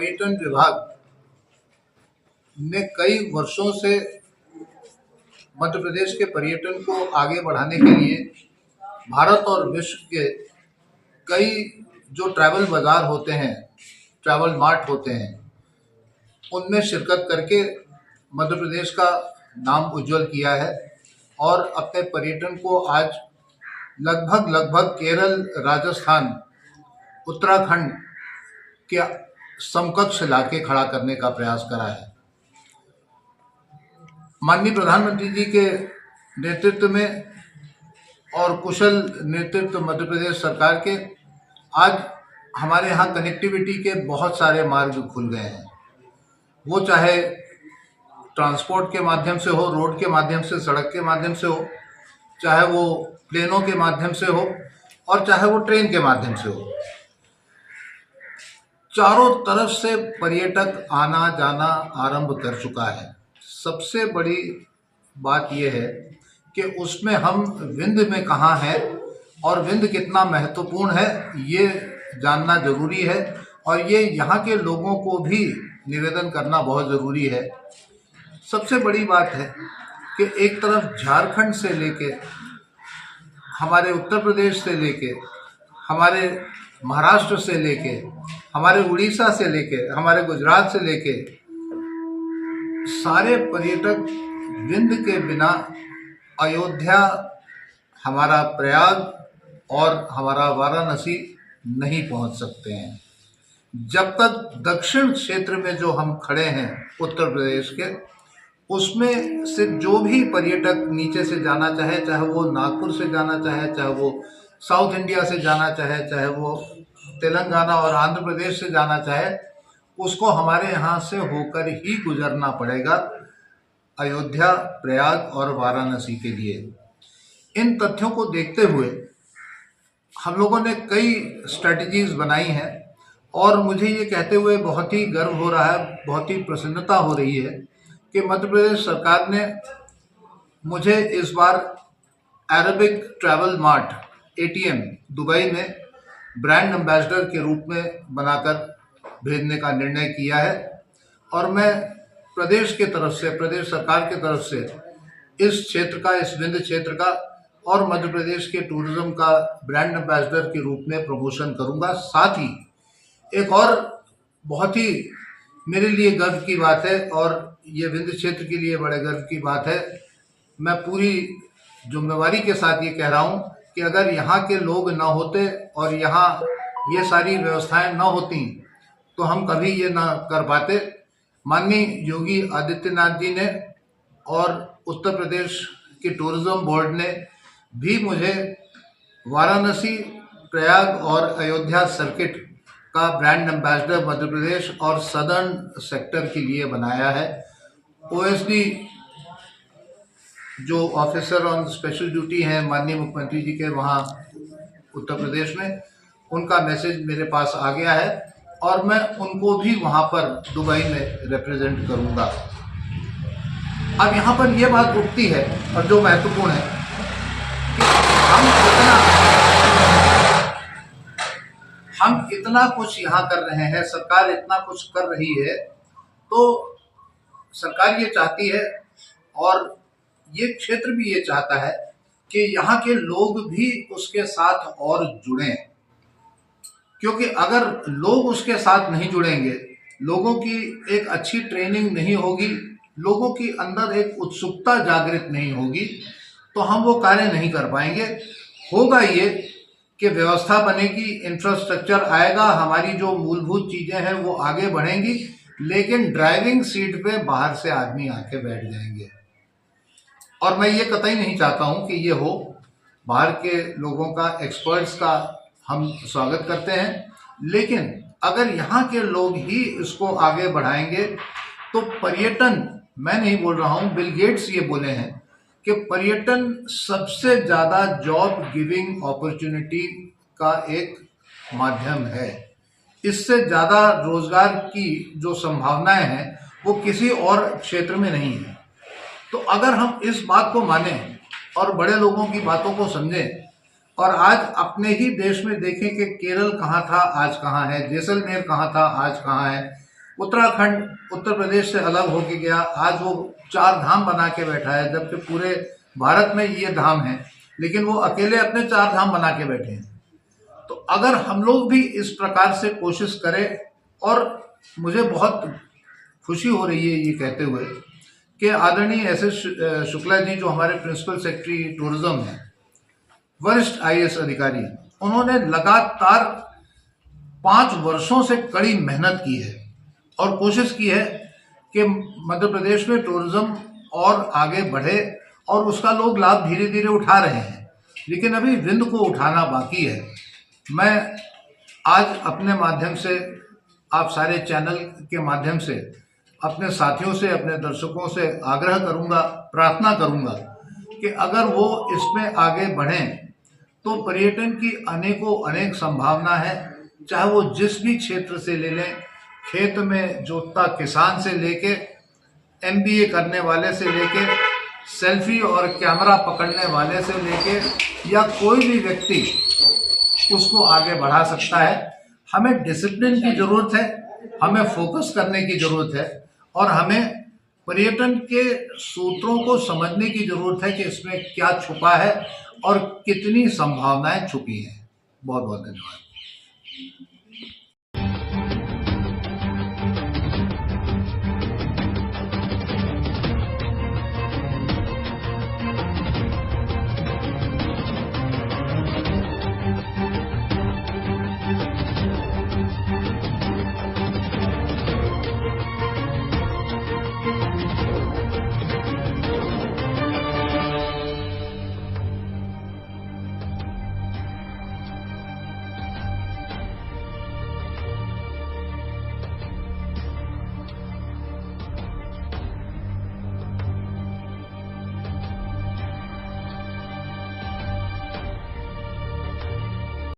पर्यटन विभाग ने कई वर्षों से मध्य प्रदेश के पर्यटन को आगे बढ़ाने के लिए भारत और विश्व के कई जो ट्रैवल बाजार होते हैं, ट्रैवल मार्ट होते हैं, उनमें शिरकत करके मध्य प्रदेश का नाम उज्जवल किया है और अपने पर्यटन को आज लगभग केरल, राजस्थान, उत्तराखंड के समकक्ष लाके खड़ा करने का प्रयास करा है। माननीय प्रधानमंत्री जी के नेतृत्व में और कुशल नेतृत्व मध्य प्रदेश सरकार के आज हमारे यहाँ कनेक्टिविटी के बहुत सारे मार्ग खुल गए हैं। वो चाहे ट्रांसपोर्ट के माध्यम से हो, रोड के माध्यम से, सड़क के माध्यम से हो, चाहे वो प्लेनों के माध्यम से हो और चाहे वो ट्रेन के माध्यम से हो। चारों तरफ से पर्यटक आना जाना आरंभ कर चुका है। सबसे बड़ी बात यह है कि उसमें हम विंध्य में कहाँ हैं और विंध्य कितना महत्वपूर्ण है ये जानना जरूरी है और ये यहाँ के लोगों को भी निवेदन करना बहुत ज़रूरी है। सबसे बड़ी बात है कि एक तरफ झारखंड से लेके, हमारे उत्तर प्रदेश से लेके, हमारे महाराष्ट्र से लेके, हमारे उड़ीसा से लेके, हमारे गुजरात से लेके सारे पर्यटक विंध्य के बिना अयोध्या, हमारा प्रयाग और हमारा वाराणसी नहीं पहुंच सकते हैं। जब तक दक्षिण क्षेत्र में जो हम खड़े हैं उत्तर प्रदेश के, उसमें से जो भी पर्यटक नीचे से जाना चाहे, चाहे वो नागपुर से जाना चाहे, चाहे वो साउथ इंडिया से जाना चाहे, चाहे वो तेलंगाना और आंध्र प्रदेश से जाना चाहे, उसको हमारे यहाँ से होकर ही गुजरना पड़ेगा अयोध्या, प्रयाग और वाराणसी के लिए। इन तथ्यों को देखते हुए हम लोगों ने कई स्ट्रेटजीज बनाई हैं और मुझे ये कहते हुए बहुत ही गर्व हो रहा है, बहुत ही प्रसन्नता हो रही है कि मध्य प्रदेश सरकार ने मुझे इस बार Arabic travel mart ATM Dubai में ब्रांड एम्बेसडर के रूप में बनाकर भेजने का निर्णय किया है और मैं प्रदेश के तरफ से, प्रदेश सरकार के तरफ से इस क्षेत्र का, इस विंध्य क्षेत्र का और मध्य प्रदेश के टूरिज्म का ब्रांड एम्बेसडर के रूप में प्रमोशन करूंगा। साथ ही एक और बहुत ही मेरे लिए गर्व की बात है और ये विंध्य क्षेत्र के लिए बड़े गर्व की बात है, मैं पूरी जिम्मेवारी के साथ ये कह रहा हूँ कि अगर यहाँ के लोग ना होते और यहाँ ये सारी व्यवस्थाएं ना होती तो हम कभी ये ना कर पाते। माननीय योगी आदित्यनाथ जी ने और उत्तर प्रदेश के टूरिज्म बोर्ड ने भी मुझे वाराणसी, प्रयाग और अयोध्या सर्किट का ब्रांड एम्बेसडर मध्य प्रदेश और सदर्न सेक्टर के लिए बनाया है। OSD जो ऑफिसर ऑन स्पेशल ड्यूटी हैं माननीय मुख्यमंत्री जी के वहाँ उत्तर प्रदेश में, उनका मैसेज मेरे पास आ गया है और मैं उनको भी वहाँ पर दुबई में रिप्रेजेंट करूँगा। अब यहाँ पर ये बात उठती है और जो महत्वपूर्ण है कि हम इतना कुछ यहाँ कर रहे हैं, सरकार इतना कुछ कर रही है, तो सरकार ये चाहती है और ये क्षेत्र भी ये चाहता है कि यहाँ के लोग भी उसके साथ और जुड़ें, क्योंकि अगर लोग उसके साथ नहीं जुड़ेंगे, लोगों की एक अच्छी ट्रेनिंग नहीं होगी, लोगों की अंदर एक उत्सुकता जागृत नहीं होगी, तो हम वो कार्य नहीं कर पाएंगे। होगा ये कि व्यवस्था बनेगी, इंफ्रास्ट्रक्चर आएगा, हमारी जो मूलभूत चीज़ें हैं वो आगे बढ़ेंगी, लेकिन ड्राइविंग सीट पे बाहर से आदमी आके बैठ जाएंगे और मैं ये कतई नहीं चाहता हूँ कि ये हो। बाहर के लोगों का, एक्सपर्ट्स का हम स्वागत करते हैं, लेकिन अगर यहाँ के लोग ही इसको आगे बढ़ाएंगे तो पर्यटन, मैं नहीं बोल रहा हूँ, बिल गेट्स ये बोले हैं कि पर्यटन सबसे ज़्यादा जॉब गिविंग अपॉर्चुनिटी का एक माध्यम है। इससे ज़्यादा रोजगार की जो संभावनाएं हैं वो किसी और क्षेत्र में नहीं है। तो अगर हम इस बात को मानें और बड़े लोगों की बातों को समझें और आज अपने ही देश में देखें कि केरल कहाँ था, आज कहाँ है, जैसलमेर कहाँ था, आज कहाँ है, उत्तराखंड उत्तर प्रदेश से अलग होके गया, आज वो 4 धाम बना के बैठा है, जबकि पूरे भारत में ये धाम है, लेकिन वो अकेले अपने 4 धाम बना के बैठे हैं। तो अगर हम लोग भी इस प्रकार से कोशिश करें, और मुझे बहुत खुशी हो रही है ये कहते हुए कि आदरणीय एस.एस. शुक्ला जी, जो हमारे प्रिंसिपल सेक्रेटरी टूरिज्म हैं, वरिष्ठ आईएएस अधिकारी, उन्होंने लगातार 5 वर्षों से कड़ी मेहनत की है और कोशिश की है कि मध्य प्रदेश में टूरिज्म और आगे बढ़े, और उसका लोग लाभ धीरे धीरे उठा रहे हैं, लेकिन अभी विंध्य को उठाना बाकी है। मैं आज अपने माध्यम से, आप सारे चैनल के माध्यम से अपने साथियों से, अपने दर्शकों से आग्रह करूंगा, प्रार्थना करूंगा कि अगर वो इसमें आगे बढ़ें तो पर्यटन की अनेकों अनेक संभावना है। चाहे वो जिस भी क्षेत्र से ले लें, खेत में जोतता किसान से लेके एमबीए करने वाले से लेके सेल्फी और कैमरा पकड़ने वाले से लेके, या कोई भी व्यक्ति उसको आगे बढ़ा सकता है। हमें डिसिप्लिन की जरूरत है, हमें फोकस करने की जरूरत है, और हमें पर्यटन के सूत्रों को समझने की जरूरत है कि इसमें क्या छुपा है और कितनी संभावनाएं छुपी हैं। बहुत बहुत धन्यवाद।